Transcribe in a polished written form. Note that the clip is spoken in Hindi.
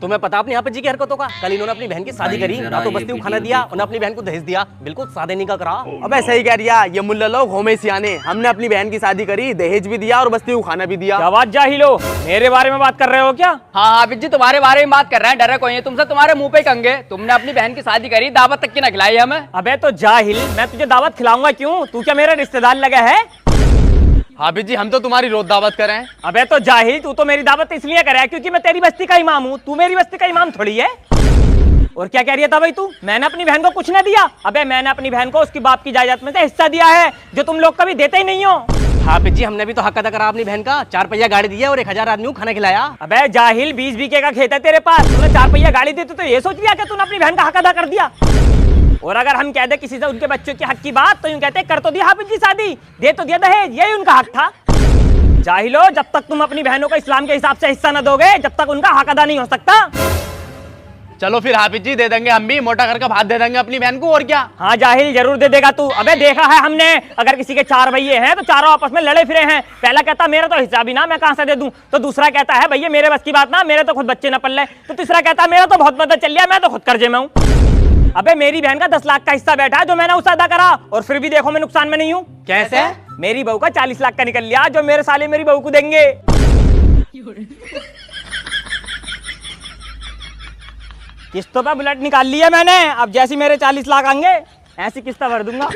तुम्हें पता अपने यहाँ पे जी की हरकतों का? कल इन्होंने अपनी बहन की शादी करी, ना तो बस्ती को खाना दिया और ना अपनी बहन को दहेज दिया। बिल्कुल सादे निकाह करा। अबे सही कह रिया, ये मुल्ला लोग होमे सियाने। हमने अपनी बहन की शादी करी, दहेज भी दिया और बस्ती को खाना भी दिया। क्या बात जाहिलो, मेरे बारे में बात कर रहे हो क्या? हाँ हाफिज जी तुम्हारे बारे में बात कर रहे हैं, डरे कोई है तुमसे, तुम्हारे मुंह पे कंगे। तुमने अपनी बहन की शादी करी, दावत तक की ना खिलाई हमें। अबे तो जाहिल, मैं तुझे दावत खिलाऊंगा क्यों? तू क्या मेरा रिश्तेदार लगा है? हाफिज जी हम तो तुम्हारी रोज दावत कर रहे हैं। अबे तो जाहिल, तू तो मेरी दावत इसलिए करे क्योंकि मैं तेरी बस्ती का इमाम हूँ। तू मेरी बस्ती का इमाम थोड़ी है। और क्या कह रही था भाई तू? मैंने अपनी बहन को कुछ ना दिया? अबे मैंने अपनी बहन को उसकी बाप की जायदाद में से हिस्सा दिया है, जो तुम लोग कभी देते ही नहीं हो। हाफिज जी हमने भी तो हक अदा करा अपनी बहन का। 4 पहिया गाड़ी दी है और 1000 आदमी को खाना खिलाया। अबे जाहिल, 20 बीघे का खेत है तेरे पास, तूने 4 पहिया गाड़ी दी तो ये सोच लिया कि तूने अपनी बहन का हक अदा कर दिया। और अगर हम कह दे किसी से उनके बच्चों की हक की बात, तो यूं कहते कर तो दिया हाफिज जी शादी, दे तो दिया दहेज, यही उनका हक था। जाहिलो, जब तक तुम अपनी बहनों को इस्लाम के हिसाब से हिस्सा न दोगे, जब तक उनका हक अदा नहीं हो सकता। चलो फिर हाफिज जी दे देंगे, हम भी मोटा घर का भात दे देंगे अपनी बहन को, और क्या। हाँ जाहिल, जरूर दे देगा तू। अबे देखा है हमने, अगर किसी के 4 भैये हैं तो चारों आपस में लड़े फिरे हैं। पहला कहता मेरा तो हिस्सा भी ना, मैं कहां से दे दूं। तो दूसरा कहता है भैया मेरे बस की बात ना, मेरे तो खुद बच्चे न पल रहे। तो तीसरा कहता है मेरा तो बहुत मदद चल रहा है, मैं तो खुद कर्जे में हूं। अबे मेरी बहन का 10 लाख का हिस्सा बैठा है, जो मैंने उसे अदा करा, और फिर भी देखो मैं नुकसान में नहीं हूँ। कैसे? मेरी बहू का 40 लाख का निकल लिया, जो मेरे साले मेरी बहू को देंगे। किस्तों पे बुलेट निकाल लिया मैंने, अब जैसी मेरे 40 लाख आएंगे ऐसी किस्तें भर दूंगा।